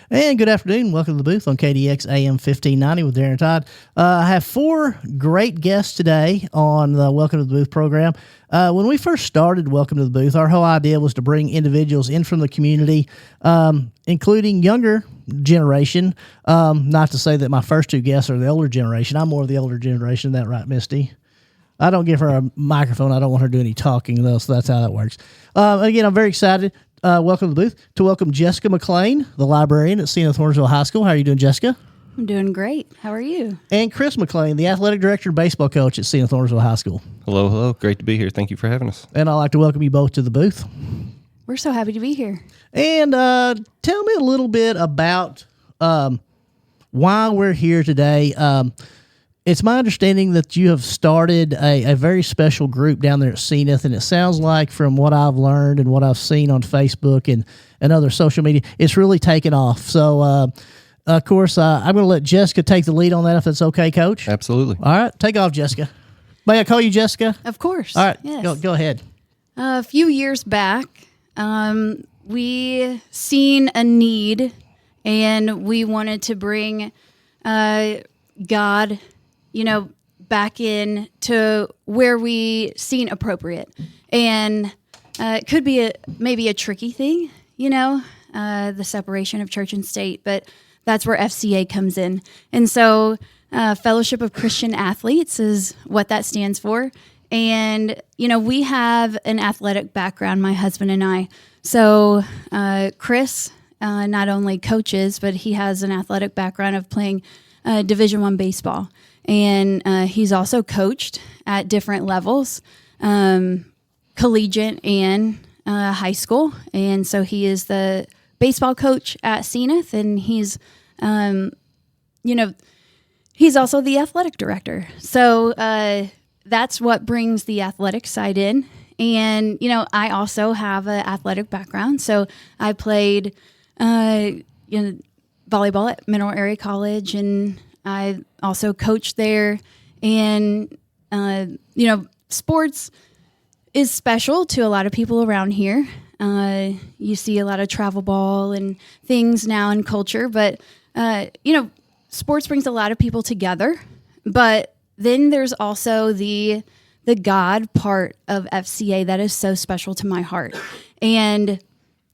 And good afternoon. Welcome to the booth on KDX AM 1590 with Darren Todd. I have four great guests today on the Welcome to the Booth program. When we first started Welcome to the Booth, our whole idea was to bring individuals in from the community, including younger generation. Not to say that my first two guests are the older generation. I'm more of the older generation. Is that right, Misty? I don't give her a microphone. I don't want her to do any talking, though, so that's how that works. Again, I'm very excited. Welcome to the booth to welcome Jessica McLean, the librarian at Senath High School. How are you doing, Jessica? I'm doing great. How are you? And Chris McLean, the athletic director and baseball coach at Senath High School. Hello, hello. Great to be here. Thank you for having us. And I'd like to welcome you both to the booth. We're so happy to be here. And tell me a little bit about why we're here today. It's my understanding that you have started a very special group down there at Senath, and it sounds like from what I've learned and what I've seen on Facebook and other social media, it's really taken off. So, of course, I'm going to let Jessica take the lead on that if that's okay, Coach. Absolutely. All right, take off, Jessica. May I call you Jessica? Of course. All right, yes. Go ahead. A few years back, we seen a need, and we wanted to bring God, back in to where we seen appropriate. And it could be maybe a tricky thing, the separation of church and state, but that's where FCA comes in. And so Fellowship of Christian Athletes is what that stands for. And, we have an athletic background, my husband and I. So Chris not only coaches, but he has an athletic background of playing Division I baseball. And he's also coached at different levels, collegiate and high school. And so he is the baseball coach at Senath, and he's, he's also the athletic director. So that's what brings the athletic side in. And, I also have an athletic background. So I played volleyball at Mineral Area College, and I also coached there. And, sports is special to a lot of people around here. You see a lot of travel ball and things now in culture, but, sports brings a lot of people together. But then there's also the God part of FCA that is so special to my heart. And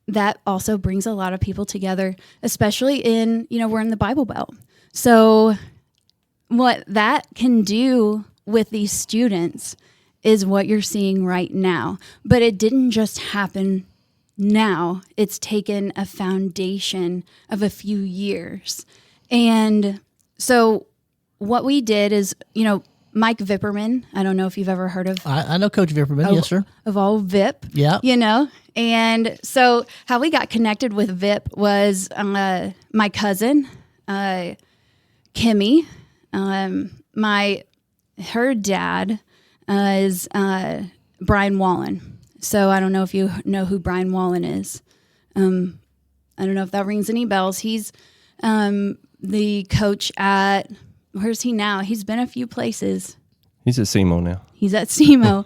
that also brings a lot of people together, especially in, we're in the Bible Belt. So what that can do with these students is what you're seeing right now. But it didn't just happen now. It's taken a foundation of a few years. And so what we did is, Mike Vipperman, I don't know if you've ever heard of. I know Coach Vipperman, yes, sir. Of all Vip. Yeah. And so how we got connected with Vip was my cousin, Kimmy. Her dad is Brian Wallen. So I don't know if you know who Brian Wallen is. I don't know if that rings any bells. He's the coach at, where's he now? He's been a few places. He's at SEMO now. He's at SEMO.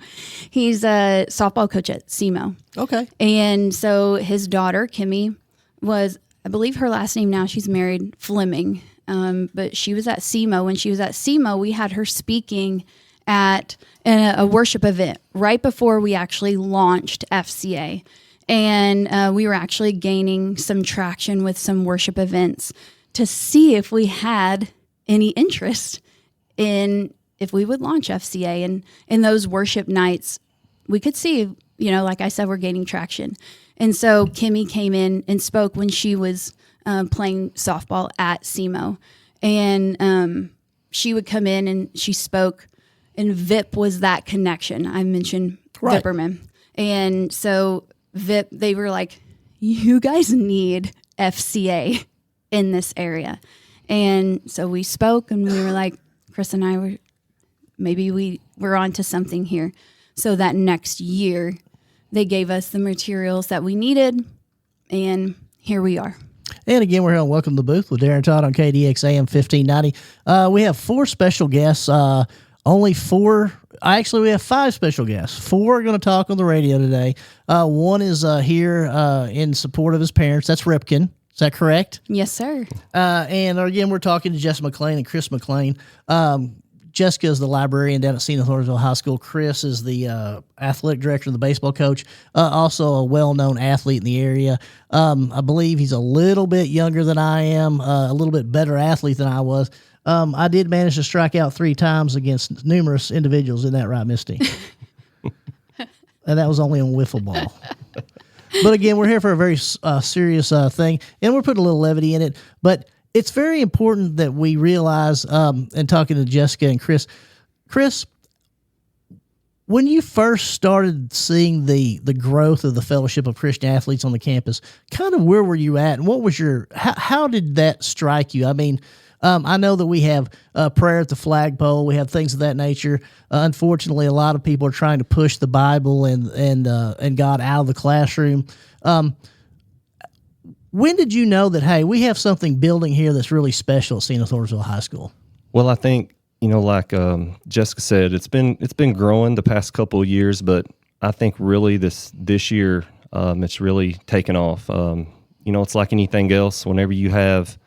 He's a softball coach at SEMO. Okay. And so his daughter, Kimmy, was, I believe her last name now, she's married, Fleming. But she was at SEMO. When she was at SEMO, we had her speaking at a worship event right before we actually launched FCA. And we were actually gaining some traction with some worship events to see if we had any interest in if we would launch FCA. And in those worship nights, we could see, like I said, we're gaining traction. And so Kimmy came in and spoke when she was playing softball at SEMO. And she would come in and she spoke, and Vip was that connection. I mentioned Right. Vipperman. And so Vip, they were like, you guys need FCA in this area. And so we spoke, and we were like, Chris and I maybe we're onto something here. So that next year, they gave us the materials that we needed, and here we are. And again, we're here on Welcome to the Booth with Darren Todd on KDX AM 1590. We have four special guests. We have five special guests. Four are going to talk on the radio today. One is here in support of his parents. That's Ripken. Is that correct? Yes, sir. And again, we're talking to Jessica McLean and Chris McLean. Jessica is the librarian down at Senath FCA High School. Chris is the athletic director, the baseball coach, also a well-known athlete in the area. I believe he's a little bit younger than I am, a little bit better athlete than I was. I did manage to strike out 3 times against numerous individuals. Isn't that right, Misty? And that was only on wiffle ball. But again, we're here for a very serious thing, and we're putting a little levity in it. But it's very important that we realize, and talking to Jessica and Chris, when you first started seeing the growth of the Fellowship of Christian Athletes on the campus, kind of where were you at, and what was how did that strike you? I mean, I know that we have prayer at the flagpole, we have things of that nature. Unfortunately, a lot of people are trying to push the Bible and God out of the classroom. When did you know that, hey, we have something building here that's really special at Senath FCA High School? Well, I think, like Jessica said, it's been growing the past couple of years, but I think really this year it's really taken off. It's like anything else. Whenever you have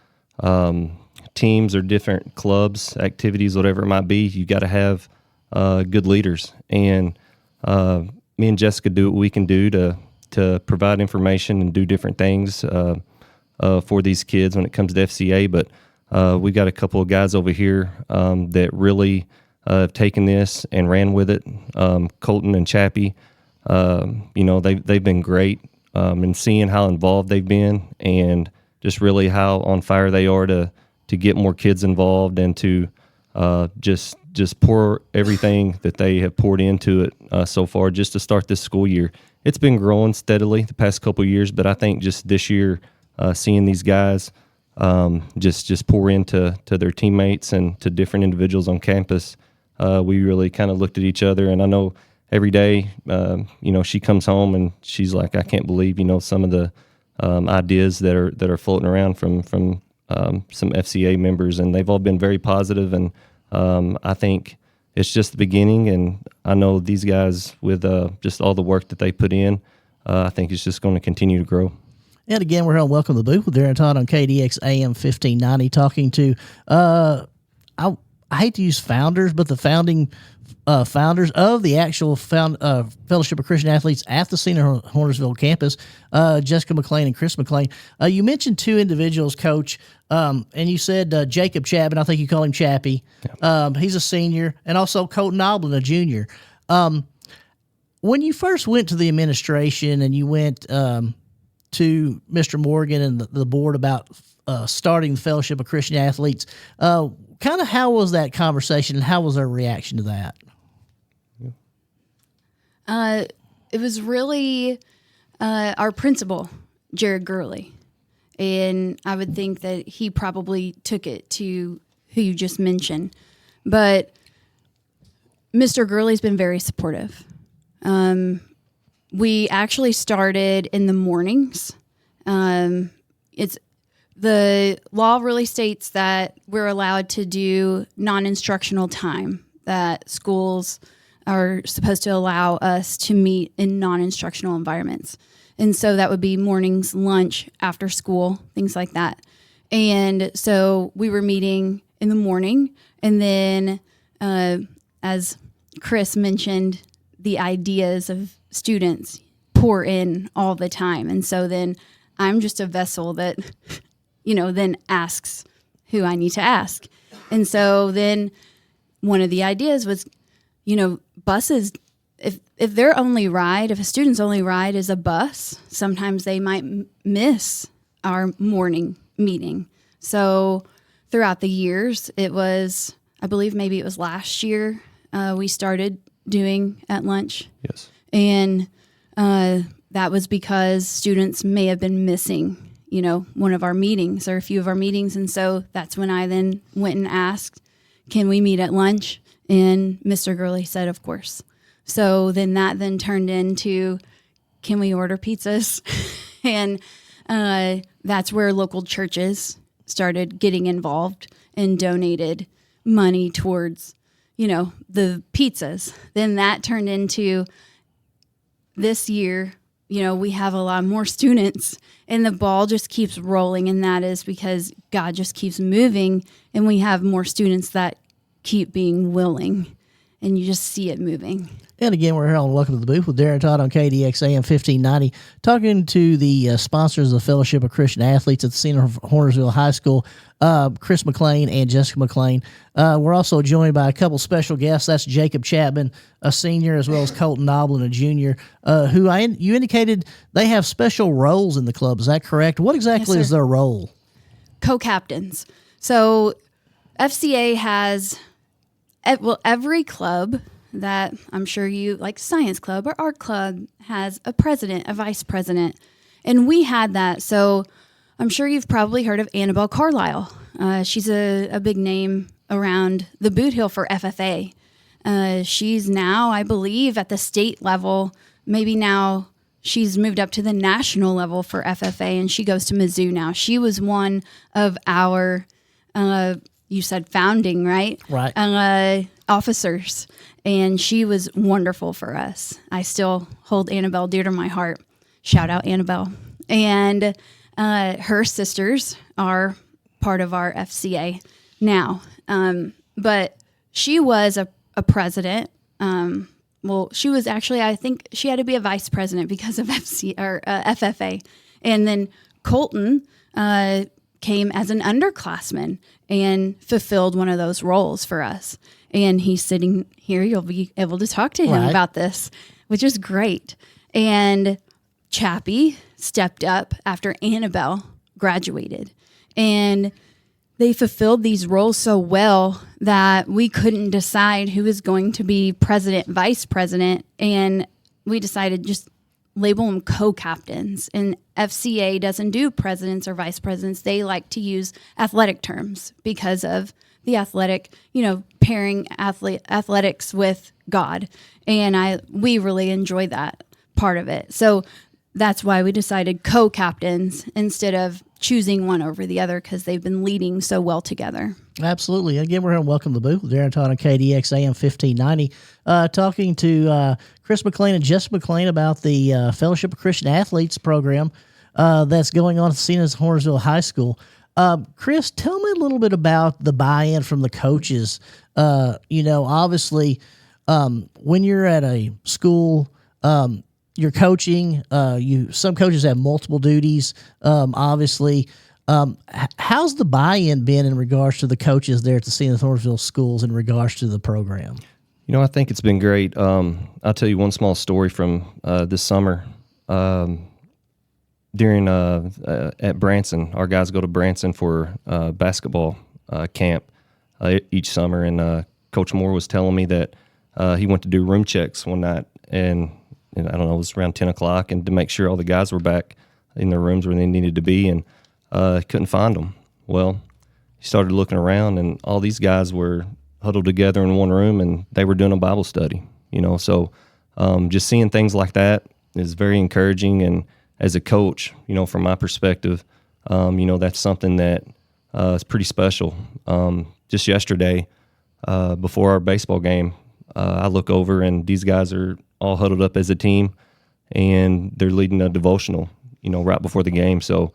teams or different clubs, activities, whatever it might be, you got to have good leaders. And me and Jessica do what we can do to provide information and do different things for these kids when it comes to FCA. But we got a couple of guys over here that really have taken this and ran with it. Colton and Chappie, they've been great in seeing how involved they've been and just really how on fire they are to get more kids involved and to just pour everything that they have poured into it so far just to start this school year. It's been growing steadily the past couple of years, but I think just this year, seeing these guys just pour into their teammates and to different individuals on campus, we really kind of looked at each other. And I know every day, she comes home and she's like, I can't believe, some of the ideas that are floating around from some FCA members, and they've all been very positive. And I think it's just the beginning, and I know these guys with just all the work that they put in, I think it's just going to continue to grow. And again, we're here on Welcome to the Booth with Darren Todd on KDX AM 1590, talking to, I hate to use founders, but the founding founders of the actual Fellowship of Christian Athletes at the Senath Hornersville campus, Jessica McLean and Chris McLean. You mentioned 2 individuals, Coach, and you said Jacob Chapman. I think you call him Chappie. Yeah. He's a senior, and also Colton Oblin, a junior. When you first went to the administration and you went to Mr. Morgan and the board about starting the Fellowship of Christian Athletes, kind of how was that conversation and how was their reaction to that? It was really our principal, Jared Gurley. And I would think that he probably took it to who you just mentioned. But Mr. Gurley's been very supportive. We actually started in the mornings. It's the law really states that we're allowed to do non-instructional time, that schools are supposed to allow us to meet in non-instructional environments. And so that would be mornings, lunch, after school, things like that. And so we were meeting in the morning, and then as Chris mentioned, the ideas of students pour in all the time. And so then I'm just a vessel that, then asks who I need to ask. And so then one of the ideas was, buses, if their only ride, if a student's only ride is a bus, sometimes they might miss our morning meeting. So throughout the years, it was, I believe maybe it was last year, we started doing at lunch. Yes. And that was because students may have been missing, one of our meetings or a few of our meetings. And so that's when I then went and asked, can we meet at lunch? And Mr. Gurley said, of course. So then that then turned into, can we order pizzas? And that's where local churches started getting involved and donated money towards, the pizzas. Then that turned into, this year we have a lot more students and the ball just keeps rolling. And that is because God just keeps moving and we have more students that keep being willing and you just see it moving. And again, we're here on Welcome to the Booth with Darren Todd on KDX AM 1590, talking to the sponsors of the Fellowship of Christian Athletes at the Senath of Hornersville High School, Chris McLean and Jessica McLean. We're also joined by a couple special guests. That's Jacob Chapman, a senior, as well as Colton Noblin, a junior, who you indicated they have special roles in the club. Is that correct? What exactly is their role? Co-captains. So FCA has, every club that I'm sure you like, science club or art club, has a president, a vice president, and we had that. So I'm sure you've probably heard of Annabelle Carlisle. She's a big name around the Boot Hill for FFA. She's now, I believe, at the state level. Maybe now she's moved up to the national level for FFA, and she goes to Mizzou now. She was one of our, you said founding, right? Right. Officers. And she was wonderful for us. I still hold Annabelle dear to my heart. Shout out Annabelle. And her sisters are part of our FCA now. But she was a president. She was actually, I think she had to be a vice president because of FFA. And then Colton came as an underclassman and fulfilled one of those roles for us. And he's sitting here. You'll be able to talk to him about this, which is great. And Chappie stepped up after Annabelle graduated. And they fulfilled these roles so well that we couldn't decide who was going to be president, vice president. And we decided just label them co-captains. And FCA doesn't do presidents or vice presidents. They like to use athletic terms because of the athletic, pairing athletics with God. And we really enjoy that part of it. So that's why we decided co-captains instead of choosing one over the other, because they've been leading so well together. Absolutely. Again, we're here on Welcome to the Booth with Darren Todd on KDX AM 1590, talking to Chris McLean and Jessica McLean about the Fellowship of Christian Athletes program that's going on at Senath Hornersville High School. Chris, tell me a little bit about the buy-in from the coaches. Obviously, when you're at a school, you're coaching. Some coaches have multiple duties. Obviously, how's the buy-in been in regards to the coaches there at the Senath Hornersville schools in regards to the program? I think it's been great. I'll tell you one small story from this summer. During at Branson, our guys go to Branson for basketball camp each summer, and Coach Moore was telling me that he went to do room checks one night, and I don't know, it was around 10 o'clock, and to make sure all the guys were back in their rooms where they needed to be, and couldn't find them. Well, he started looking around, and all these guys were huddled together in one room, and they were doing a Bible study. So just seeing things like that is very encouraging. And as a coach, from my perspective, that's something that is pretty special. Just yesterday, before our baseball game, I look over and these guys are all huddled up as a team, and they're leading a devotional, right before the game. So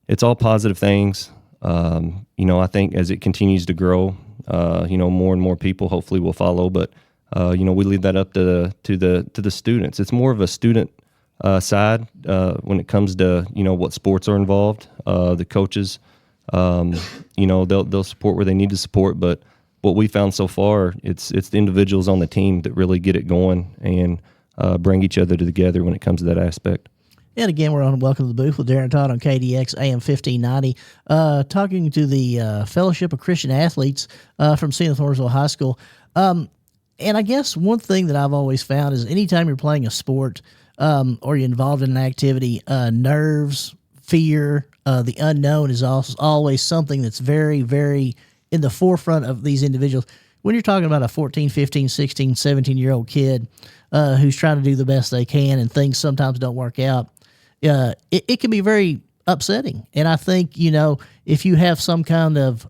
it's all positive things. I think as it continues to grow, more and more people hopefully will follow. But we leave that up to the students. It's more of a student side when it comes to what sports are involved. The coaches, they'll support where they need to support, but what we found so far, it's the individuals on the team that really get it going and bring each other together when it comes to that aspect. And again, we're on Welcome to the Booth with Darren Todd on KDX AM 1590, talking to the Fellowship of Christian Athletes from Senath Hornersville High School. And I guess one thing that I've always found is anytime you're playing a sport or you're involved in an activity, nerves, fear, the unknown is always something that's very, very in the forefront of these individuals. When you're talking about a 14, 15, 16, 17-year-old kid who's trying to do the best they can and things sometimes don't work out, it can be very upsetting. And I think, if you have some kind of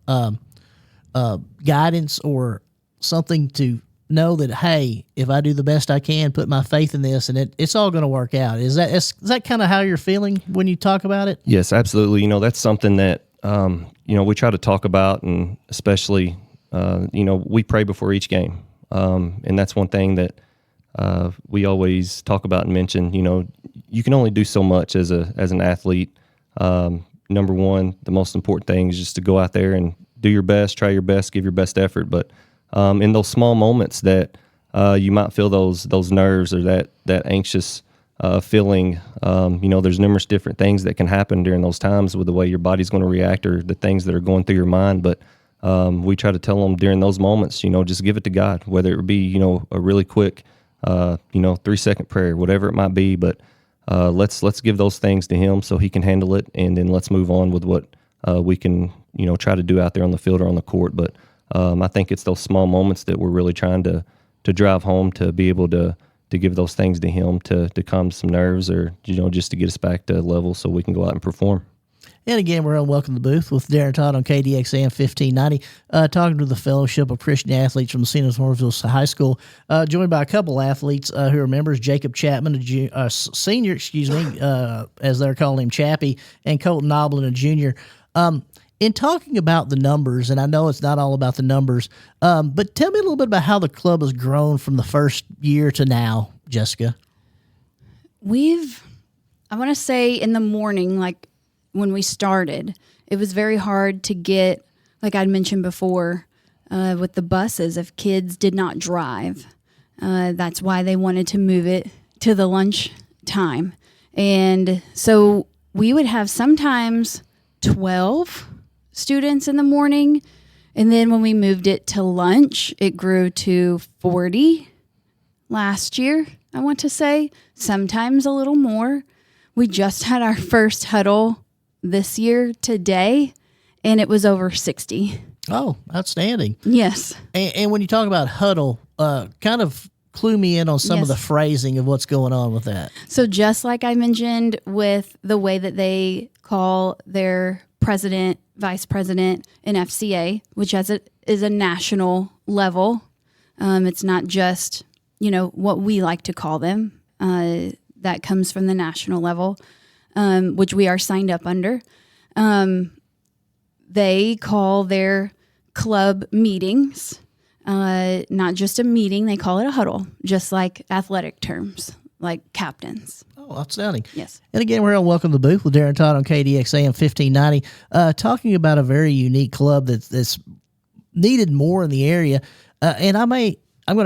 guidance or something to know that, hey, if I do the best I can, put my faith in this, and it's all going to work out. Is that kind of how you're feeling when you talk about it? Yes, absolutely. That's something that, we try to talk about, and especially, we pray before each game. And that's one thing that we always talk about and mention. You can only do so much as an athlete. Number one, the most important thing is just to go out there and do your best, try your best, give your best effort. But in those small moments that you might feel those nerves or that anxious feeling, there's numerous different things that can happen during those times with the way your body's going to react or the things that are going through your mind. But we try to tell them during those moments, just give it to God, whether it be, a really quick, 3-second prayer, whatever it might be. But let's give those things to Him so He can handle it, and then let's move on with what we can, try to do out there on the field or on the court. But I think it's those small moments that we're really trying to drive home, to be able to give those things to Him to calm some nerves, or just to get us back to level so we can go out and perform. And again, we're on Welcome to the Booth with Darren Todd on KDXAM 1590, talking to the Fellowship of Christian Athletes from the Senath FCA High School, joined by a couple athletes who are members, Jacob Chapman, a senior, as they're calling him, Chappie, and Colton Noblin, a junior. In talking about the numbers, and I know it's not all about the numbers, but tell me a little bit about how the club has grown from the first year to now, Jessica. I want to say in the morning, like when we started, it was very hard to get, like I'd mentioned before, with the buses, if kids did not drive. That's why they wanted to move it to the lunch time. And so we would have sometimes 12 students in the morning. And then when we moved it to lunch, it grew to 40 last year, I want to say, sometimes a little more. We just had our first huddle this year today, and it was over 60. Oh, outstanding. Yes. And when you talk about huddle, kind of clue me in on some of the phrasing of what's going on with that. So just like I mentioned with the way that they call their president, vice president in FCA, which is a national level. It's not just, what we like to call them. That comes from the national level, which we are signed up under. They call their club meetings, not just a meeting, they call it a huddle, just like athletic terms, like captains. Oh, outstanding. Yes. And again, we're on Welcome to the Booth with Darren Todd on KDXAM 1590, talking about a very unique club that's needed more in the area. And I'm going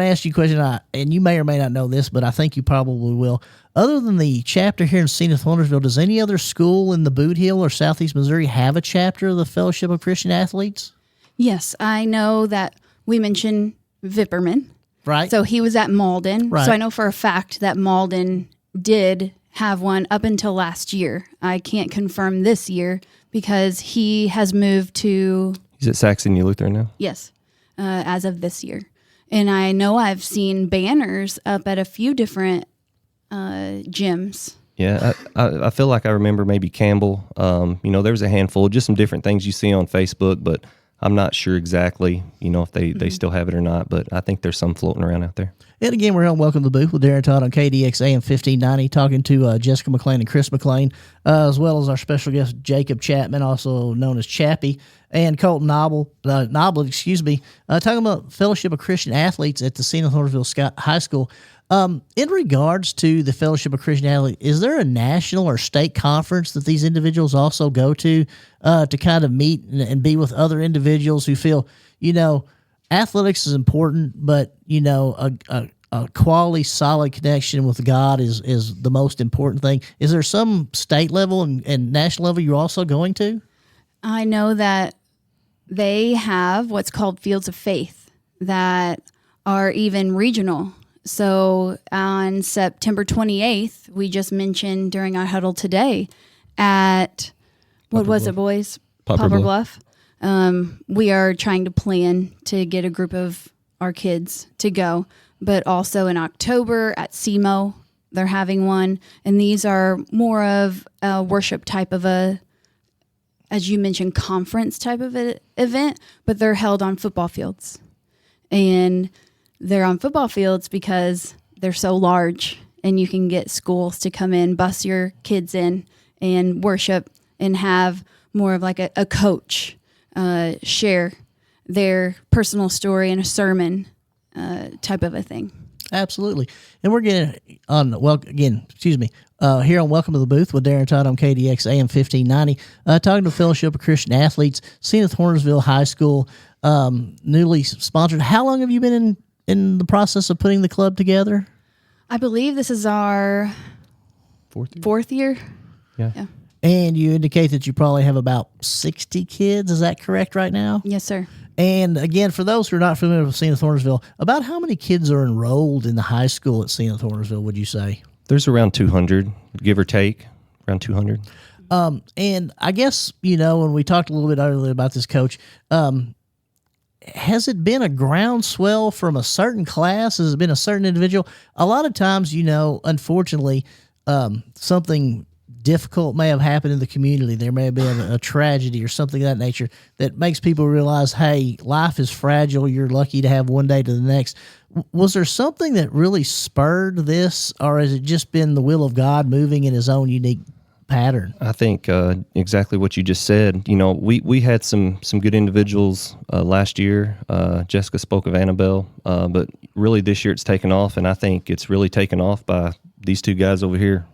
to ask you a question, and you may or may not know this, but I think you probably will. Other than the chapter here in Senath, Wondersville, does any other school in the Boot Hill or Southeast Missouri have a chapter of the Fellowship of Christian Athletes? Yes, I know that we mentioned Vipperman. Right. So he was at Malden. Right. So I know for a fact that Malden did have one up until last year. I can't confirm this year because he has moved to... He's at Saxon U Lutheran now? Yes, as of this year. And I know I've seen banners up at a few different gyms. Yeah, I feel like I remember maybe Campbell. There was a handful, just some different things you see on Facebook, but I'm not sure exactly, if they still have it or not, but I think there's some floating around out there. And again, we're on Welcome to the Booth with Darren Todd on KDXAM 1590, talking to Jessica McLean and Chris McLean, as well as our special guest, Jacob Chapman, also known as Chappie, and Colton Noblin, talking about Fellowship of Christian Athletes at the Senath Wondersville High School. In regards to the Fellowship of Christian Athletes, is there a national or state conference that these individuals also go to kind of meet and be with other individuals who feel, athletics is important, but, a quality, solid connection with God is the most important thing. Is there some state level and national level you're also going to? I know that they have what's called Fields of Faith that are even regional. So on September 28th, we just mentioned during our huddle today at, what was it, boys? Poplar Bluff. We are trying to plan to get a group of our kids to go. But also in October at SEMO, they're having one. And these are more of a worship type of as you mentioned, conference type of event, but they're held on football fields. And they're on football fields because they're so large, and you can get schools to come in, bus your kids in, and worship, and have more of like a coach share their personal story in a sermon type of a thing. Absolutely. And we're getting on, here on Welcome to the Booth with Darren Todd on KDX AM 1590, talking to Fellowship of Christian Athletes, Senath Hornersville High School, newly sponsored. How long have you been in the process of putting the club together? I believe this is our fourth year. Yeah. And you indicate that you probably have about 60 kids. Is that correct right now? Yes, sir. And again, for those who are not familiar with Senath Hornersville, about how many kids are enrolled in the high school at Senath Hornersville, would you say? There's around 200, give or take, around 200. And I guess, when we talked a little bit earlier about this, Coach, has it been a groundswell from a certain class? Has it been a certain individual? A lot of times, unfortunately, something difficult may have happened in the community. There may have been a tragedy or something of that nature that makes people realize, hey, life is fragile. You're lucky to have one day to the next. Was there something that really spurred this, or has it just been the will of God moving in his own unique pattern? I think exactly what you just said. We had some good individuals last year. Jessica spoke of Annabelle, but really this year it's taken off, and I think it's really taken off by these two guys over here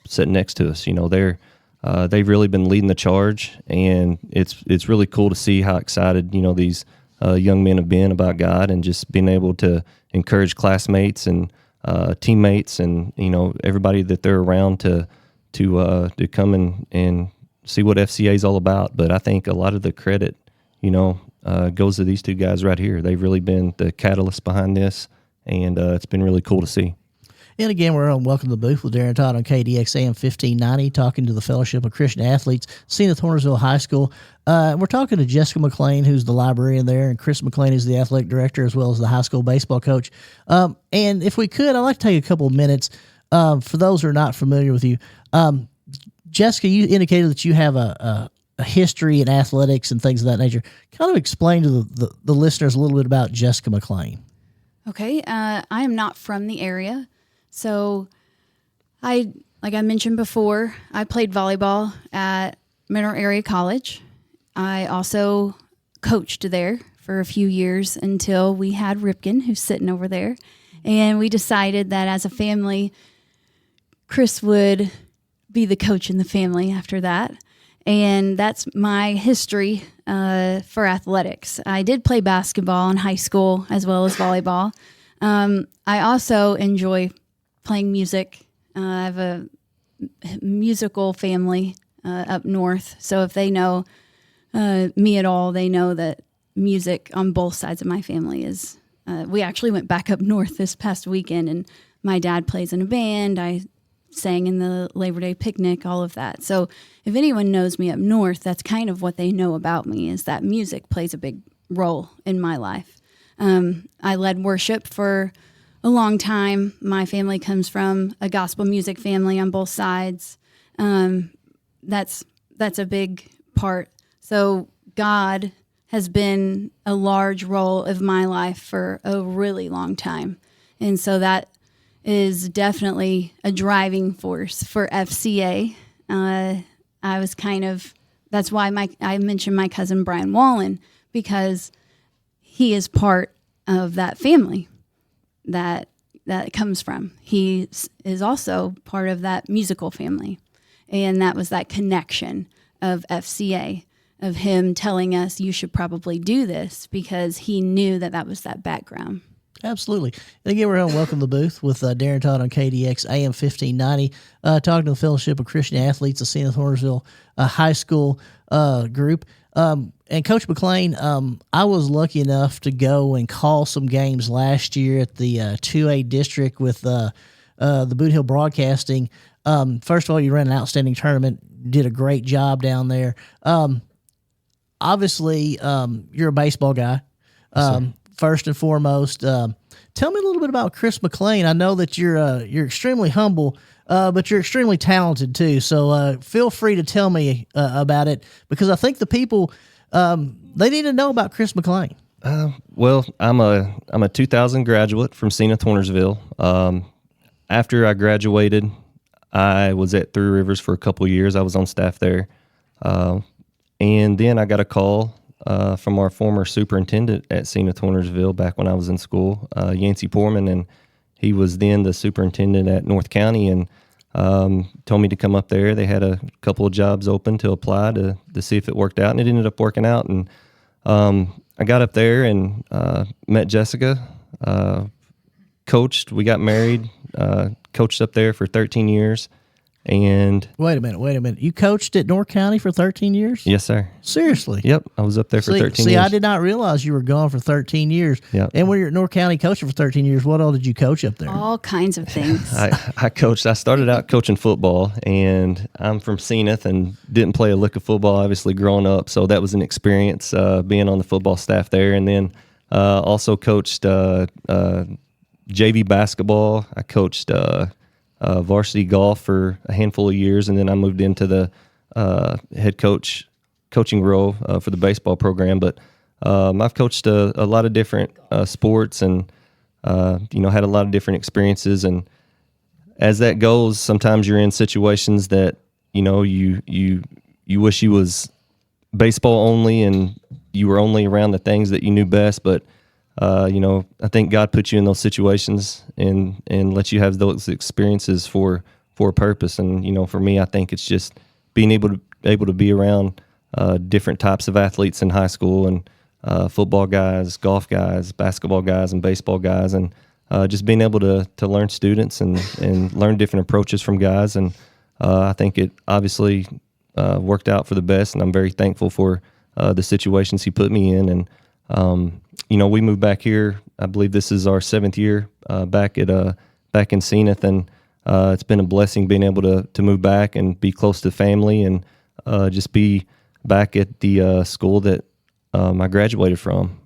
sitting next to us. They've really been leading the charge, and it's really cool to see how excited these young men have been about God, and just being able to encourage classmates and teammates and everybody that they're around to come and see what FCA is all about. But I think a lot of the credit, goes to these two guys right here. They've really been the catalyst behind this, and it's been really cool to see. And again, we're on Welcome to the Booth with Darren Todd on KDX AM 1590, talking to the Fellowship of Christian Athletes, Senath Hornersville High School. We're talking to Jessica McLean, who's the librarian there, and Chris McLean is the athletic director as well as the high school baseball coach. And if we could, I'd like to take a couple of minutes for those who are not familiar with you. Jessica, you indicated that you have a history in athletics and things of that nature. Kind of explain to the listeners a little bit about Jessica McLean. Okay. I am not from the area. So like I mentioned before, I played volleyball at Mineral Area College. I also coached there for a few years until we had Ripken, who's sitting over there. And we decided that as a family, Chris would be the coach in the family after that. And that's my history for athletics. I did play basketball in high school as well as volleyball. I also enjoy playing music. I have a musical family up north. So if they know me at all, they know that music on both sides of my family is, we actually went back up north this past weekend, and my dad plays in a band. I sang in the Labor Day picnic, all of that. So if anyone knows me up north, that's kind of what they know about me, is that music plays a big role in my life. I led worship for a long time. My family comes from a gospel music family on both sides. That's a big part. So God has been a large role of my life for a really long time. And so that is definitely a driving force for FCA. That's why I mentioned my cousin Brian Wallen, because he is part of that family that it comes from. He is also part of that musical family. And that was that connection of FCA, of him telling us, you should probably do this, because he knew that was that background. Absolutely. And again, we're on Welcome to the Booth with Darren Todd on KDX AM 1590, talking to the Fellowship of Christian Athletes, the Senath Hornersville High School group. And Coach McLean, I was lucky enough to go and call some games last year at the 2A district with the Boot Hill Broadcasting. First of all, you ran an outstanding tournament, did a great job down there. Obviously, you're a baseball guy. First and foremost, tell me a little bit about Chris McLean. I know that you're extremely humble, but you're extremely talented too. So feel free to tell me about it, because I think the people they need to know about Chris McLean. Well, I'm a 2000 graduate from Senath Hornersville. After I graduated, I was at Three Rivers for a couple of years. I was on staff there, and then I got a call from our former superintendent at Senath Hornersville back when I was in school, Yancey Poorman, and he was then the superintendent at North County, and told me to come up there. They had a couple of jobs open to apply to see if it worked out, and it ended up working out. And I got up there and met Jessica, coached. We got married, coached up there for 13 years. And Wait a minute. You coached at North County for 13 years? yes, sir. Seriously? Yep, I was up there for 13 See, years. I did not realize you were gone for 13 years. Yep. And when you're at North County coaching for 13 years, what all did you coach up there? All kinds of things. I started out coaching football, and I'm from Senath and didn't play a lick of football, obviously, growing up. So that was an experience being on the football staff there. And then also coached JV basketball. I coached varsity golf for a handful of years, and then I moved into the head coaching role for the baseball program. But I've coached a lot of different sports, and had a lot of different experiences. And as that goes, sometimes you're in situations that you wish you was baseball only, and you were only around the things that you knew best. But I think God put you in those situations and let you have those experiences for a purpose. And for me, I think it's just being able to be around different types of athletes in high school, and football guys, golf guys, basketball guys, and baseball guys, and just being able to learn students and learn different approaches from guys. And I think it obviously worked out for the best, and I'm very thankful for the situations he put me in. And we moved back here. I believe this is our 7th year back in Senath, and it's been a blessing being able to move back and be close to family, and just be back at the school that I graduated from.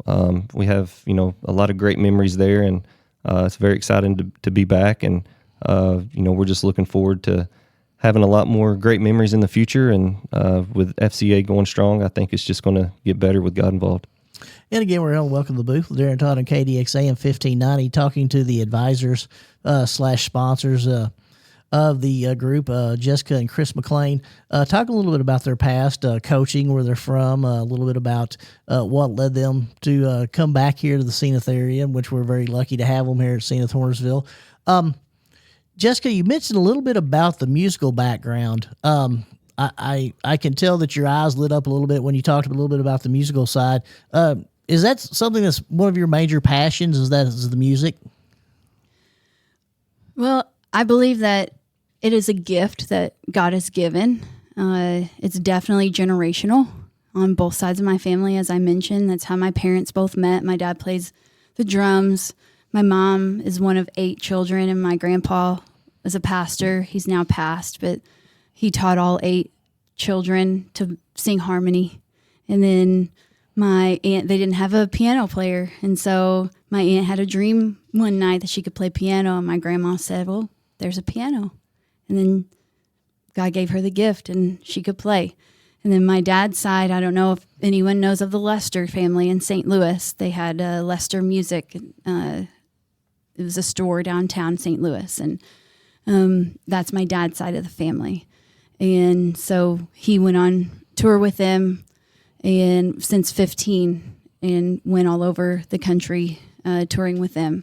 We have a lot of great memories there, and it's very exciting to be back. And we're just looking forward to having a lot more great memories in the future. And with FCA going strong, I think it's just going to get better with God involved. And again, we're on Welcome to the Booth with Darren Todd on KDX AM 1590, talking to the advisors / sponsors of the group, Jessica and Chris McLean. Talk a little bit about their past coaching, where they're from, a little bit about what led them to come back here to the Senath area, which we're very lucky to have them here at Senath Hornersville. Jessica, you mentioned a little bit about the musical background. I can tell that your eyes lit up a little bit when you talked a little bit about the musical side. Is that something that's one of your major passions? Is the music? Well, I believe that it is a gift that God has given. It's definitely generational on both sides of my family. As I mentioned, that's how my parents both met. My dad plays the drums. My mom is one of 8 children, and my grandpa is a pastor. He's now passed, but he taught all 8 children to sing harmony. And then my aunt, they didn't have a piano player. And so my aunt had a dream one night that she could play piano. And my grandma said, well, there's a piano. And then God gave her the gift, and she could play. And then my dad's side, I don't know if anyone knows of the Lester family in St. Louis. They had Lester Music. It was a store downtown St. Louis. And that's my dad's side of the family. And so he went on tour with them and since 15, and went all over the country touring with them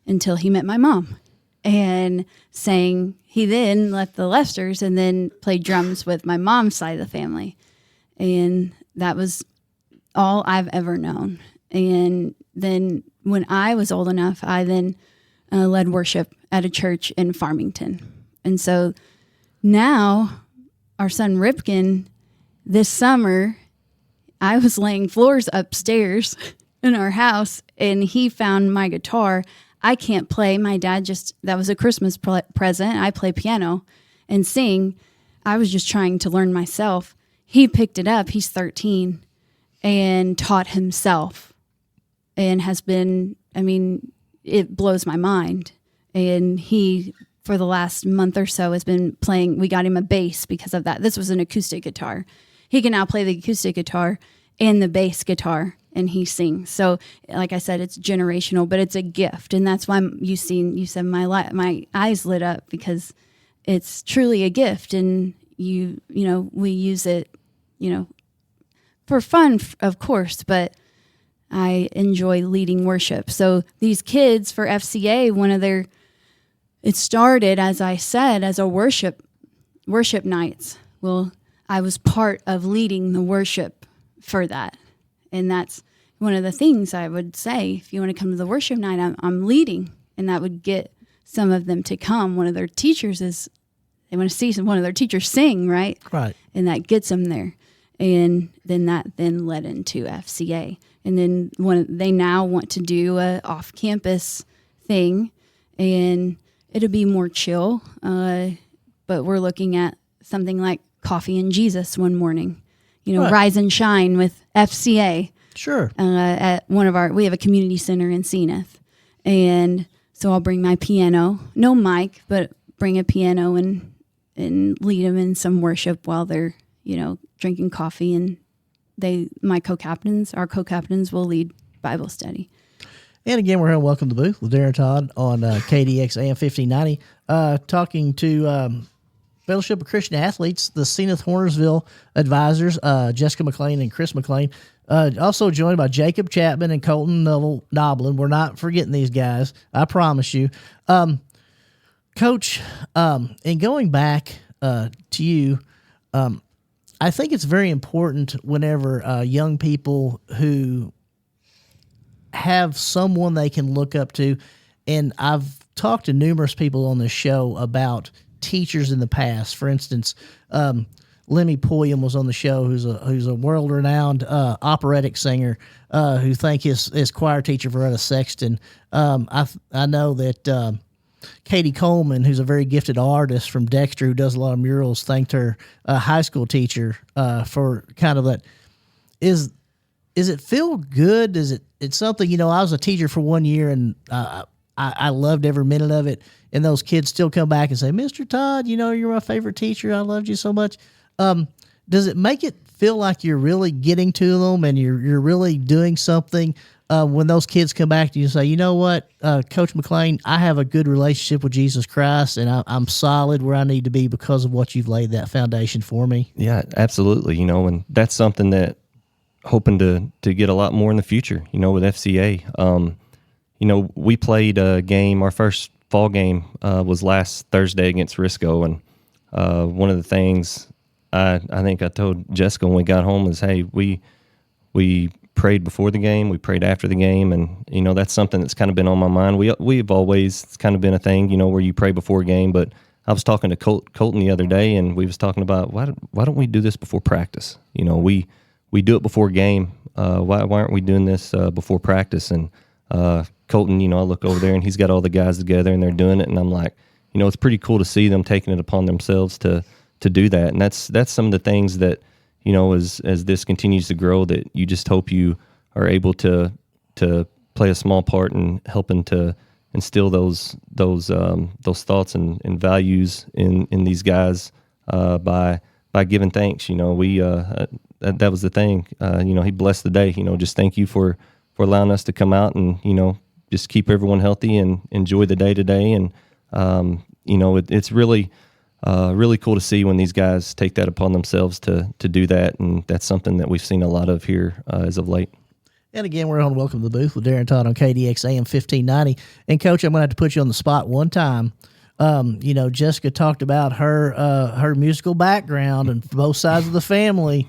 until he met my mom and sang. He then left the Lesters and then played drums with my mom's side of the family. And that was all I've ever known. And then when I was old enough, I then led worship at a church in Farmington. And so now our son Ripken, this summer, I was laying floors upstairs in our house, and he found my guitar. I can't play. My dad that was a Christmas present. I play piano and sing. I was just trying to learn myself. He picked it up. He's 13 and taught himself, and has been, it blows my mind. And he, for the last month or so, has been playing. We got him a bass because of that. This was an acoustic guitar. He can now play the acoustic guitar and the bass guitar and he sings. So like I said, it's generational, but it's a gift. And that's why you said my eyes lit up, because it's truly a gift. And we use it, for fun, of course, but I enjoy leading worship. So these kids for FCA, it started, as I said, as a worship nights. Well, I was part of leading the worship for that. And that's one of the things I would say, if you want to come to the worship night, I'm leading. And that would get some of them to come. One of their teachers they want to see one of their teachers sing, right? Right. And that gets them there. And then that led into FCA. And then they now want to do a off-campus thing, and it'll be more chill. But we're looking at something like Coffee and Jesus one morning, Right. Rise and Shine with FCA. Sure. At we have a community center in Senath. And so I'll bring my piano, no mic, but bring a piano and lead them in some worship while they're, drinking coffee. And our co-captains will lead Bible study. And again, we're here on Welcome to the Booth with Darren Todd on KDX AM 1590, talking to Fellowship of Christian Athletes, the Senath Hornersville advisors, Jessica McLean and Chris McLean. Also joined by Jacob Chapman and Colton Noblin. We're not forgetting these guys, I promise you. Coach, and going back to you, I think it's very important whenever young people who have someone they can look up to, and I've talked to numerous people on this show about teachers in the past. For instance, Lemmy Pulliam was on the show, who's a world-renowned operatic singer, who thanked his choir teacher, Veretta Sexton. I know that Katie Coleman, who's a very gifted artist from Dexter, who does a lot of murals, thanked her high school teacher for kind of that. Is it feel good? It's something, I was a teacher for 1 year, and I loved every minute of it. And those kids still come back and say, Mr. Todd, you're my favorite teacher. I loved you so much. Does it make it feel like you're really getting to them and you're really doing something when those kids come back to you and say, you know what, Coach McLean, I have a good relationship with Jesus Christ, and I'm solid where I need to be because of what you've laid that foundation for me? Yeah, absolutely. And that's something that hoping to get a lot more in the future, with FCA. We played a game, our first fall game was last Thursday against Risco. And one of the things I think I told Jessica when we got home was, hey, we prayed before the game, we prayed after the game, and that's something that's kind of been on my mind. We've always, it's kind of been a thing, where you pray before a game. But I was talking to Colton the other day, and we was talking about why don't we do this before practice? We do it before game. Why aren't we doing this before practice? And Colton, I look over there and he's got all the guys together and they're doing it, and I'm like, it's pretty cool to see them taking it upon themselves to do that. And that's some of the things that, as this continues to grow, that you just hope you are able to play a small part in helping to instill those thoughts and values in these guys by giving thanks. That was the thing. He blessed the day. Just thank you for allowing us to come out and just keep everyone healthy and enjoy the day today. And it's really really cool to see when these guys take that upon themselves to do that, and that's something that we've seen a lot of here as of late. And again, we're on Welcome to the Booth with Darren Todd on KDX AM 1590. And Coach, I'm going to have to put you on the spot one time. Jessica talked about her musical background and both sides of the family.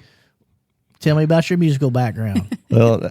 Tell me about your musical background. Well,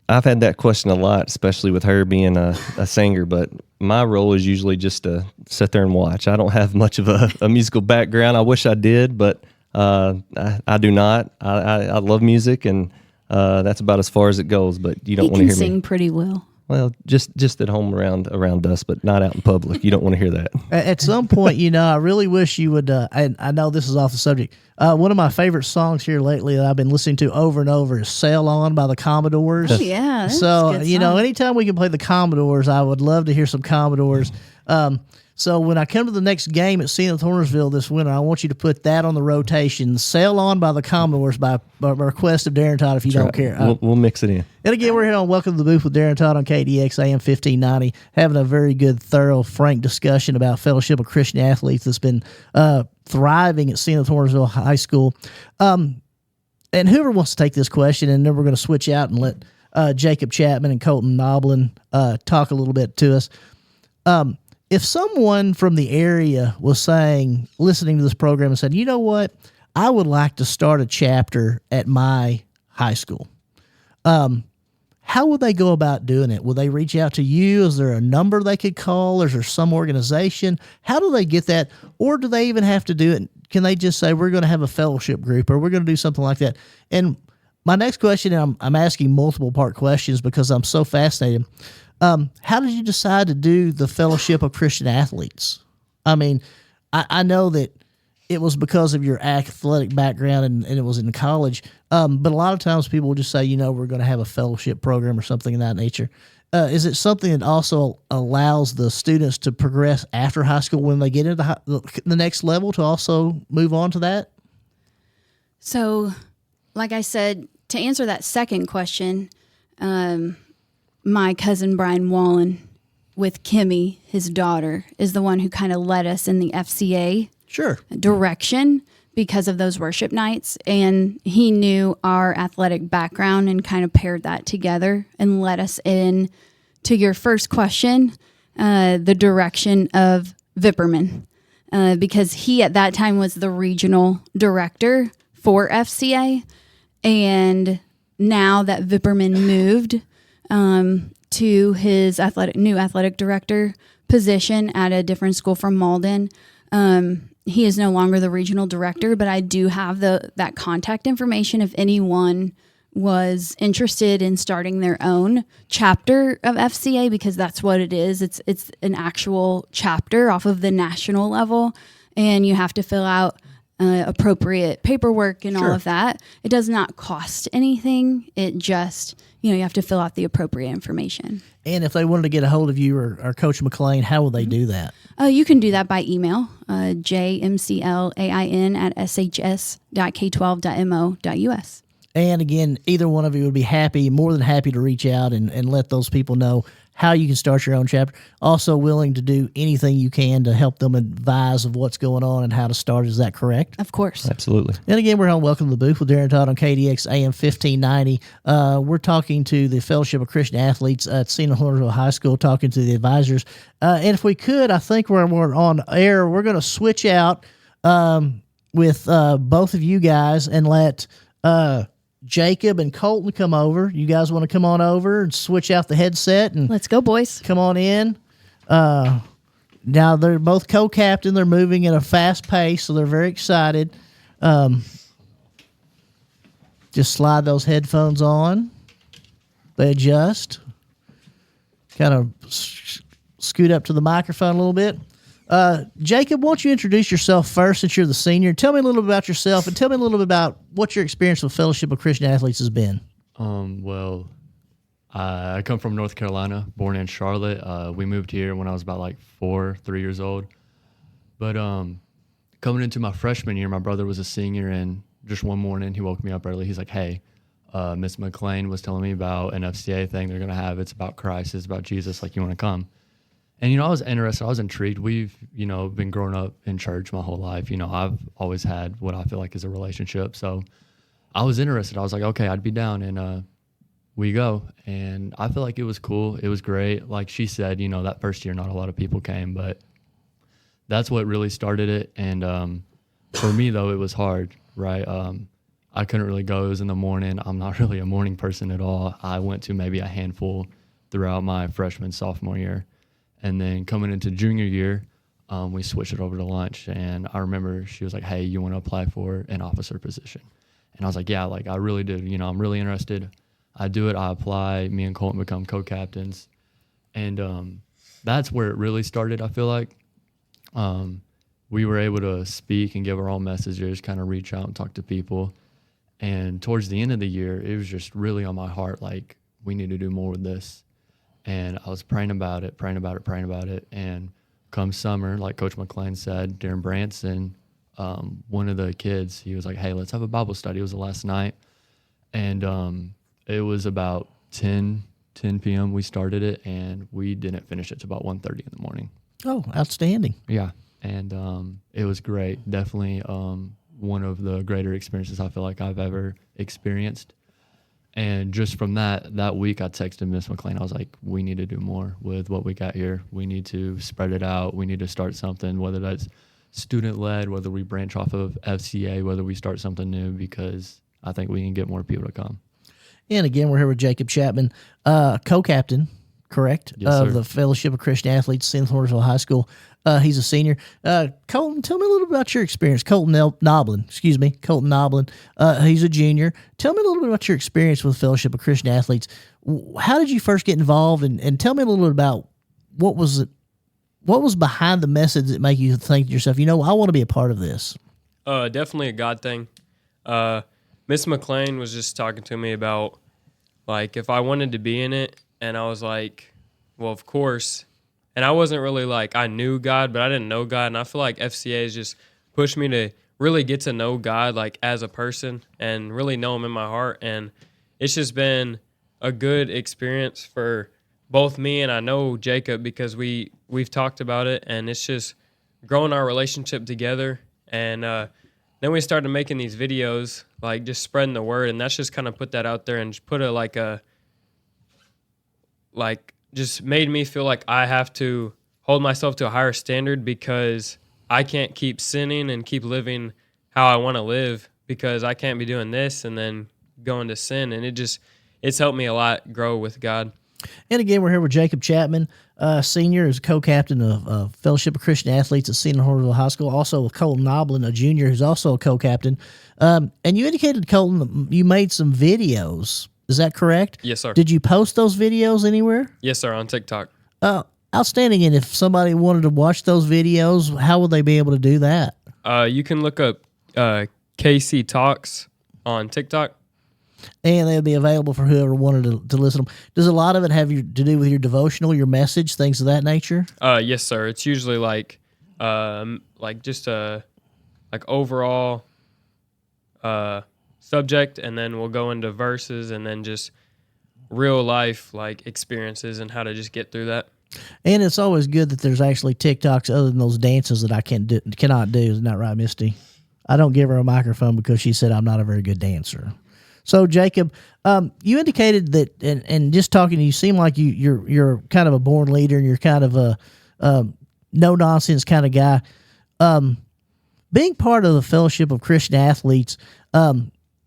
I've had that question a lot, especially with her being a singer, but my role is usually just to sit there and watch. I don't have much of a musical background. I wish I did, but I do not. I love music, and that's about as far as it goes, but you don't want to hear me. He can sing pretty well. Well, just at home around us, but not out in public. You don't want to hear that. At some point, I really wish you would, I know this is off the subject. One of my favorite songs here lately that I've been listening to over and over is Sail On by the Commodores. Oh, yeah. So, anytime we can play the Commodores, I would love to hear some Commodores. So when I come to the next game at Senath Hornersville this winter, I want you to put that on the rotation. Sail On by the Commodores by request of Darren Todd if you don't care. We'll mix it in. And again, we're here on Welcome to the Booth with Darren Todd on KDX AM 1590, having a very good, thorough, frank discussion about Fellowship of Christian Athletes that's been thriving at Senath Hornersville High School. And whoever wants to take this question, and then we're going to switch out and let Jacob Chapman and Colton Noblin talk a little bit to us. If someone from the area was listening to this program and said, you know what, I would like to start a chapter at my high school, how would they go about doing it? Will they reach out to you? Is there a number they could call? Is there some organization? How do they get that? Or do they even have to do it? Can they just say, we're going to have a fellowship group or we're going to do something like that? And my next question, and I'm asking multiple part questions because I'm so fascinated. How did you decide to do the Fellowship of Christian Athletes? I mean, I know that it was because of your athletic background and it was in college. But a lot of times people will just say, we're going to have a fellowship program or something of that nature. Is it something that also allows the students to progress after high school when they get into the next level to also move on to that? So, like I said, to answer that second question, my cousin Brian Wallen with Kimmy, his daughter, is the one who kind of led us in the FCA direction because of those worship nights. And he knew our athletic background and kind of paired that together and led us in to your first question, the direction of Vipperman, because he at that time was the regional director for FCA. And now that Vipperman moved to his new athletic director position at a different school from Malden, he is no longer the regional director, but I do have that contact information if anyone was interested in starting their own chapter of FCA, because that's what it is. It's an actual chapter off of the national level, and you have to fill out appropriate paperwork and all of that. It does not cost anything. It just, you have to fill out the appropriate information. And if they wanted to get a hold of you or Coach McLean, how will they do that? You can do that by email, jmclain@shs.k12.mo.us. And again, either one of you would be more than happy to reach out and let those people know how you can start your own chapter. Also willing to do anything you can to help them advise of what's going on and how to start. Is that correct? Of course. Absolutely. And again, we're on Welcome to the Booth with Darren Todd on KDX AM 1590. We're talking to the Fellowship of Christian Athletes at Senath Hornersville High School, talking to the advisors. And if we could, I think we're on air, we're going to switch out with both of you guys and let Jacob and Colton come over. You guys want to come on over and switch out the headset and let's go, boys. Come on in. Now they're both co-captain. They're moving at a fast pace, so they're very excited. Just slide those headphones on. They adjust. Kind of scoot up to the microphone a little bit. Jacob, why don't you introduce yourself first since you're the senior? Tell me a little bit about yourself and tell me a little bit about what your experience with Fellowship of Christian Athletes has been. Well, I come from North Carolina, born in Charlotte. We moved here when I was about 3 years old. But coming into my freshman year, my brother was a senior, and just one morning he woke me up early. He's like, hey, Miss McLean was telling me about an FCA thing they're going to have. It's about Christ. It's about Jesus. You want to come? And, I was interested. I was intrigued. We've, been growing up in church my whole life. I've always had what I feel like is a relationship. So I was interested. I was like, okay, I'd be down. And we go. And I feel like it was cool. It was great. Like she said, that first year, not a lot of people came, but that's what really started it. And for me, though, it was hard, right? I couldn't really go. It was in the morning. I'm not really a morning person at all. I went to maybe a handful throughout my freshman, sophomore year. And then coming into junior year, we switched it over to lunch. And I remember she was like, hey, you want to apply for an officer position? And I was like, yeah, I really do. I'm really interested. I do it. I apply. Me and Colton become co-captains. And that's where it really started, I feel like. We were able to speak and give our own messages, kind of reach out and talk to people. And towards the end of the year, it was just really on my heart, we need to do more with this. And I was praying about it. And come summer, like Coach McClain said, during Branson, one of the kids, he was like, hey, let's have a Bible study. It was the last night. And it was about 10 p.m. we started it, and we didn't finish it till about 1:30 in the morning. Oh, outstanding. Yeah. And it was great. Definitely one of the greater experiences I feel like I've ever experienced. And just from that week, I texted Miss McClain. I was like, we need to do more with what we got here. We need to spread it out. We need to start something, whether that's student-led, whether we branch off of FCA, whether we start something new, because I think we can get more people to come. And again, we're here with Jacob Chapman, co-captain, correct, Yes, of sir. the Fellowship of Christian Athletes, Senath Hornersville High School. He's a senior. Colton, tell me a little bit about your experience. Colton Noblin. He's a junior. Tell me a little bit about your experience with Fellowship of Christian Athletes. How did you first get involved, and tell me a little bit about what was behind the message that made you think to yourself, I want to be a part of this? Definitely a God thing. Miss McClain was just talking to me about, like, if I wanted to be in it, and I was like, well, of course. And I wasn't really like, I knew God, but I didn't know God. And I feel like FCA has just pushed me to really get to know God, like, as a person and really know him in my heart. And it's just been a good experience for both me and I know Jacob, because we've talked about it, and it's just grown our relationship together. And then we started making these videos, like just spreading the word, and that's just kind of put that out there and just put just made me feel like I have to hold myself to a higher standard, because I can't keep sinning and keep living how I want to live, because I can't be doing this and then going to sin. And it's helped me a lot grow with God. And again, we're here with Jacob Chapman, senior, is co-captain of Fellowship of Christian Athletes at Senath Hornersville High School. Also with Colton Noblin, a junior, who's also a co-captain. And you indicated, Colton, that you made some videos. Is that correct? Yes, sir. Did you post those videos anywhere? Yes, sir, on TikTok. Outstanding. And if somebody wanted to watch those videos, how would they be able to do that? You can look up KC Talks on TikTok. And they'll be available for whoever wanted to listen to them. Does a lot of it have to do with your devotional, your message, things of that nature? Yes, sir. It's usually like just a overall subject, and then we'll go into verses, and then just real life like experiences and how to just get through that. And it's always good that there's actually TikToks other than those dances that I cannot do. Isn't that right, Misty? I don't give her a microphone because she said I'm not a very good dancer. So, Jacob, you indicated that, and just talking to you, seem like you're kind of a born leader, and you're kind of a no-nonsense kind of guy. Being part of the Fellowship of Christian Athletes, I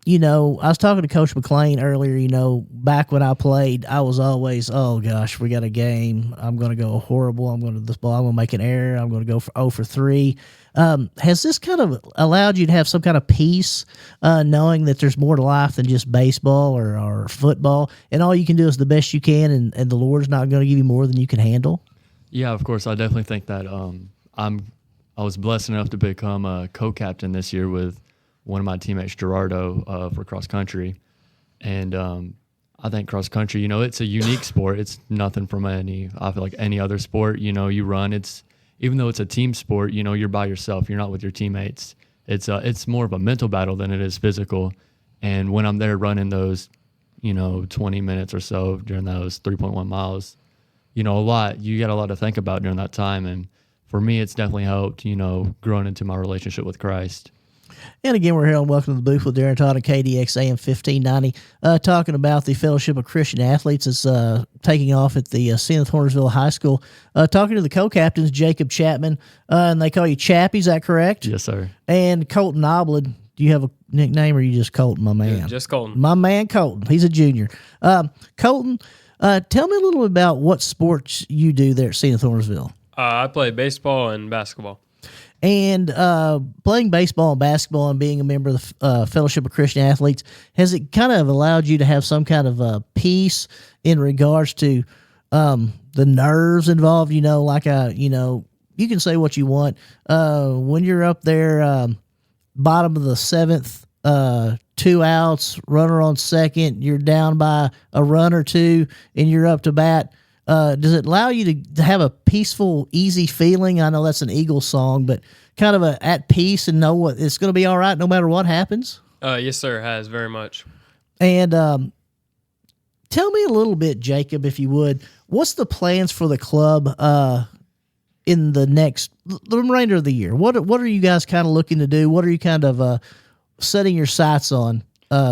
was talking to Coach McClain earlier, back when I played, I was always, oh, gosh, we got a game. I'm going to go horrible. I'm going to make an error. I'm going to go for 0 for 3. Has this kind of allowed you to have some kind of peace, knowing that there's more to life than just baseball or football, and all you can do is the best you can, and the Lord's not going to give you more than you can handle? Yeah, of course. I definitely think that I was blessed enough to become a co-captain this year with one of my teammates, Gerardo, for cross country. And I think cross country, it's a unique sport. It's nothing from I feel like any other sport. You run, even though it's a team sport, you're by yourself. You're not with your teammates. It's more of a mental battle than it is physical. And when I'm there running those, 20 minutes or so during those 3.1 miles, you got a lot to think about during that time. And for me, it's definitely helped, growing into my relationship with Christ. And again, we're here on Welcome to the Booth with Darren Todd and KDX AM 1590, talking about the Fellowship of Christian Athletes. It's taking off at the Senath Hornersville High School. Talking to the co-captains, Jacob Chapman, and they call you Chappie, is that correct? Yes, sir. And Colton Noblin. Do you have a nickname, or are you just Colton, my man? Yeah, just Colton. My man, Colton. He's a junior. Colton, tell me a little bit about what sports you do there at Senath Hornersville. I play baseball and basketball. And playing baseball and basketball and being a member of the Fellowship of Christian Athletes, has it kind of allowed you to have some kind of peace in regards to the nerves involved? You can say what you want. When you're up there, bottom of the seventh, 2 outs, runner on second, you're down by a run or two, and you're up to bat. does it allow you to have a peaceful, easy feeling? I know that's an Eagles song, but kind of at peace and know what it's going to be all right no matter what happens? Yes, sir, it has very much. And tell me a little bit, Jacob, if you would, what's the plans for the club in the remainder of the year? What are you guys kind of looking to do? What are you kind of setting your sights on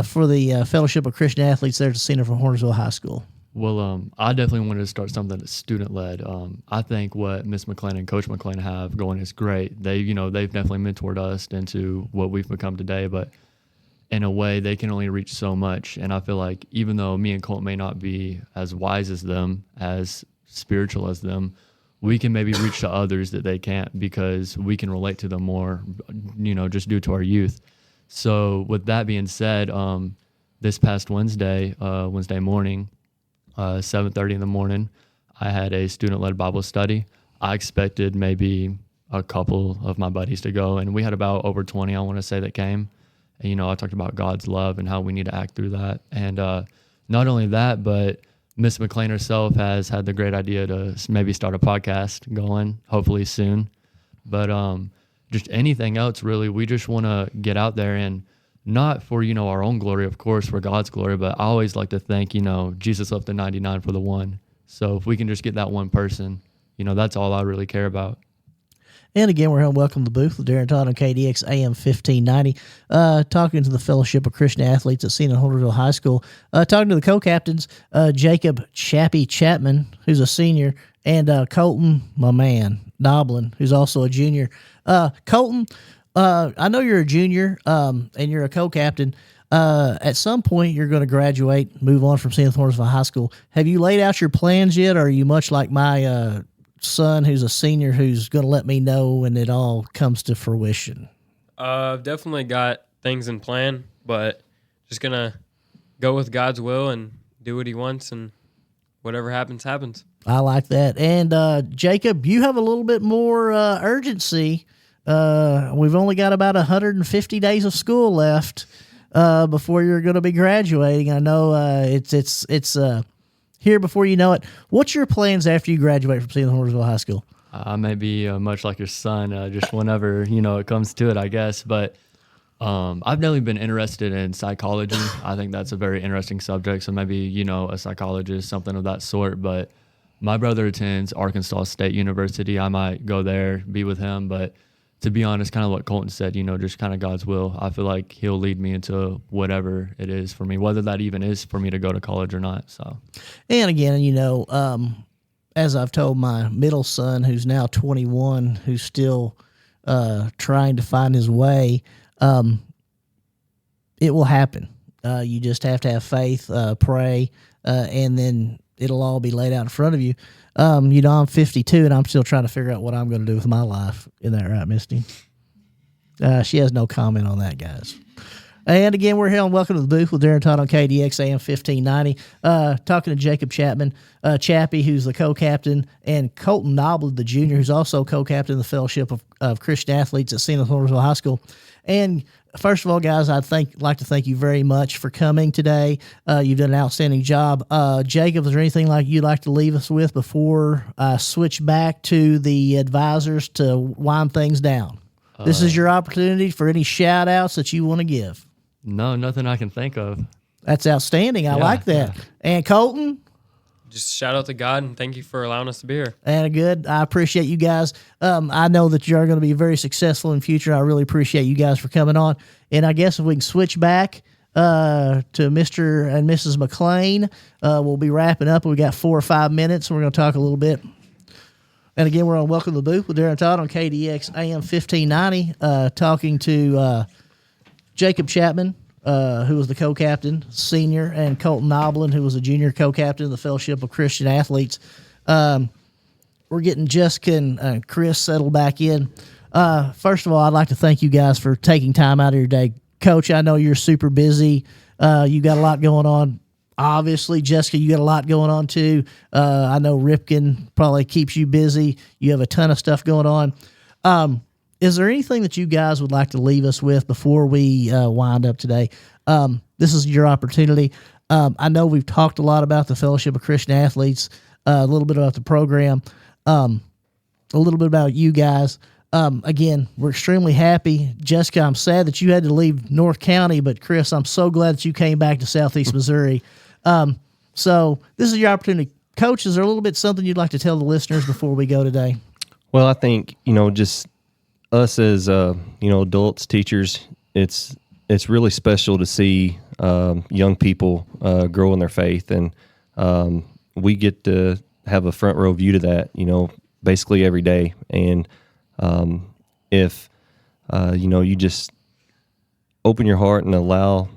for the Fellowship of Christian Athletes there at Senath from Hornersville High School? Well, I definitely wanted to start something that's student-led. I think what Miss McClain and Coach McClain have going is great. They've definitely mentored us into what we've become today, but in a way, they can only reach so much. And I feel like even though me and Colt may not be as wise as them, as spiritual as them, we can maybe reach to others that they can't because we can relate to them more, just due to our youth. So with that being said, this past Wednesday morning, 7:30 in the morning, I had a student-led Bible study. I expected maybe a couple of my buddies to go, and we had about over 20, I want to say, that came. And, I talked about God's love and how we need to act through that. And not only that, but Miss McClain herself has had the great idea to maybe start a podcast going, hopefully soon. But just anything else, really, we just want to get out there and not for, our own glory, of course, for God's glory, but I always like to think, Jesus left the 99 for the one. So if we can just get that one person, that's all I really care about. And again, we're here on Welcome to the Booth with Darren Todd on KDX AM 1590, talking to the Fellowship of Christian Athletes at Senath Hornersville High School, talking to the co-captains, Jacob Chappie Chapman, who's a senior, and Colton, my man, Noblin, who's also a junior. Colton, I know you're a junior and you're a co-captain. At some point, you're going to graduate, move on from Senath Hornersville High School. Have you laid out your plans yet, or are you much like my son who's a senior who's going to let me know when it all comes to fruition? I've definitely got things in plan, but just going to go with God's will and do what he wants, and whatever happens, happens. I like that. And Jacob, you have a little bit more urgency. We've only got about 150 days of school left before you're going to be graduating. I know it's here before you know it. What's your plans after you graduate from Senath Hornersville High School? I may be much like your son, just whenever, it comes to it, I guess. But I've definitely been interested in psychology. I think that's a very interesting subject. So maybe, a psychologist, something of that sort. But my brother attends Arkansas State University. I might go there, be with him. But to be honest, kind of what Colton said, just kind of God's will. I feel like he'll lead me into whatever it is for me, whether that even is for me to go to college or not. So, and again, as I've told my middle son, who's now 21, who's still trying to find his way, it will happen. You just have to have faith, pray, and then it'll all be laid out in front of you. I'm 52 and I'm still trying to figure out what I'm going to do with my life. Isn't that right, Misty? She has no comment on that, guys. And again, we're here on Welcome to the Booth with Darren Todd on KDX AM 1590, talking to Jacob Chapman, Chappie, who's the co-captain, and Colton Noblin, the junior, who's also co-captain of the Fellowship of Christian Athletes at Senath Hornersville High School. And first of all, guys, I'd like to thank you very much for coming today. You've done an outstanding job. Jacob, is there anything you'd like to leave us with before I switch back to the advisors to wind things down? This is your opportunity for any shout-outs that you want to give. No, nothing I can think of. That's outstanding. I like that. Yeah. And Colton? Just shout out to God and thank you for allowing us to be here. And good. I appreciate you guys. I know that you are going to be very successful in the future. I really appreciate you guys for coming on. And I guess if we can switch back to Mr. and Mrs. McClain, we'll be wrapping up. We got 4 or 5 minutes. We're going to talk a little bit. And again, we're on Welcome to the Booth with Darren Todd on KDX AM 1590, talking to Jacob Chapman, who was the co-captain, senior, and Colton Noblin, who was a junior co-captain of the Fellowship of Christian Athletes. We're getting Jessica and Chris settled back in. First of all, I'd like to thank you guys for taking time out of your day. Coach, I know you're super busy. You got a lot going on. Obviously, Jessica, you got a lot going on too. I know Ripken probably keeps you busy. You have a ton of stuff going on. Is there anything that you guys would like to leave us with before we wind up today? This is your opportunity. I know we've talked a lot about the Fellowship of Christian Athletes. a little bit about the program, a little bit about you guys. Again, we're extremely happy. Jessica, I'm sad that you had to leave North County, but Chris, I'm so glad that you came back to Southeast Missouri. So this is your opportunity. Coach, is there a little bit something you'd like to tell the listeners before we go today? Well, I think, just us as, adults, teachers, it's really special to see young people grow in their faith. And we get to have a front row view to that, basically every day. And if, you just open your heart and allow,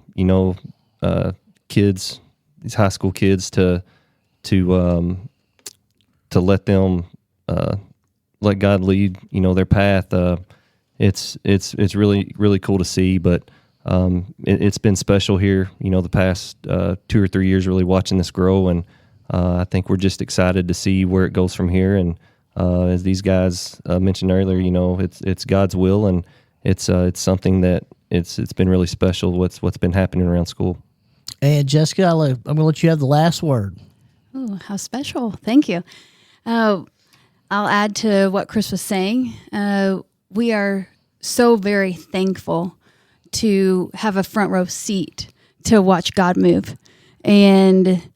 kids, these high school kids to let them let God lead their path. It's really, really cool to see. But it's been special here the past 2 or 3 years, really watching this grow. And I think we're just excited to see where it goes from here. And as these guys mentioned earlier, it's God's will, and it's something that it's been really special what's been happening around school. And Jessica, I'm going to let you have the last word. Oh, how special. Thank you. I'll add to what Chris was saying. We are so very thankful to have a front row seat to watch God move. And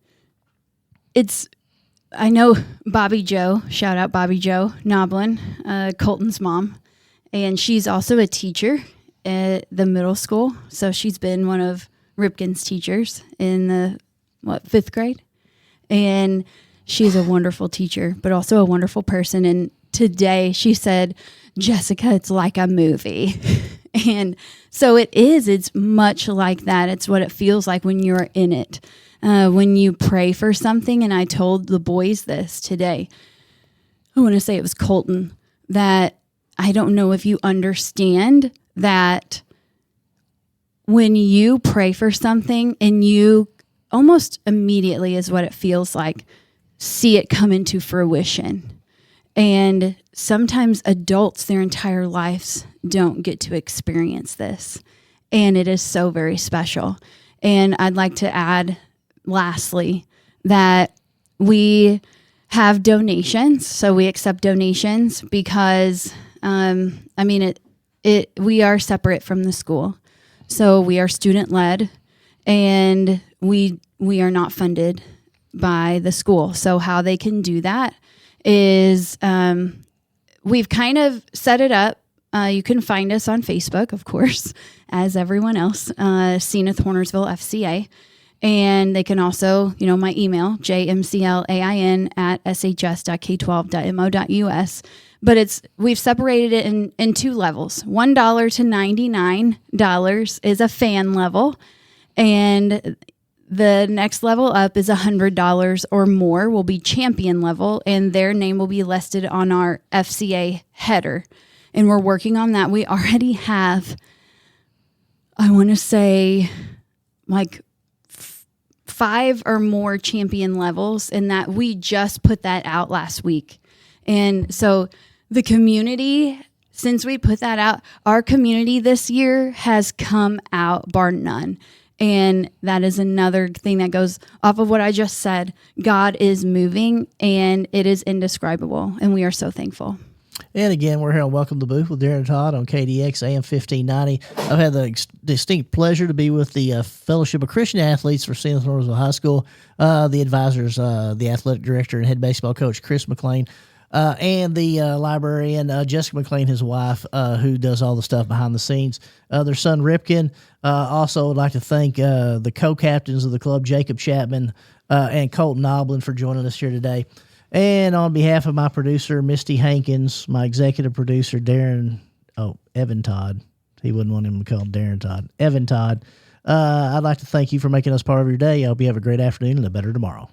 I know Bobby Joe, shout out Bobby Joe Noblin, Colton's mom, and she's also a teacher at the middle school. So she's been one of Ripken's teachers in the, 5th grade? And she's a wonderful teacher, but also a wonderful person. And today she said, Jessica, it's like a movie. And so it's much like that. It's what it feels like when you're in it. When you pray for something, and I told the boys this today, I want to say it was Colton, that I don't know if you understand that when you pray for something and you almost immediately is what it feels like, see it come into fruition. And sometimes adults, their entire lives, don't get to experience this. And it is so very special. And I'd like to add, lastly, that we have donations. So we accept donations because, we are separate from the school. So we are student-led, and we are not funded by the school. So how they can do that is we've kind of set it up. You can find us on Facebook, of course, as everyone else, Senath FCA. And they can also, my email, jmclain@shs.k12.mo.us. But we've separated it in 2 levels. $1 to $99 is a fan level, and the next level up is $100 or more will be champion level, and their name will be listed on our FCA header. And we're working on that. We already have, I want to say, 5 or more champion levels, and that we just put that out last week. And so the community, since we put that out, our community this year has come out bar none. And that is another thing that goes off of what I just said. God is moving, and it is indescribable, and we are so thankful. And again, we're here on Welcome to the Booth with Darren and Todd on KDX AM 1590. I've had the distinct pleasure to be with the Fellowship of Christian Athletes for Senath High School, the advisors, the athletic director and head baseball coach, Chris McLean, and the librarian, Jessica McLean, his wife, who does all the stuff behind the scenes. Their son, Ripken. Also, would like to thank the co-captains of the club, Jacob Chapman and Colton Noblin, for joining us here today. And on behalf of my producer, Misty Hankins, my executive producer, Evan Todd. He wouldn't want him to call Darren Todd. Evan Todd. I'd like to thank you for making us part of your day. I hope you have a great afternoon and a better tomorrow.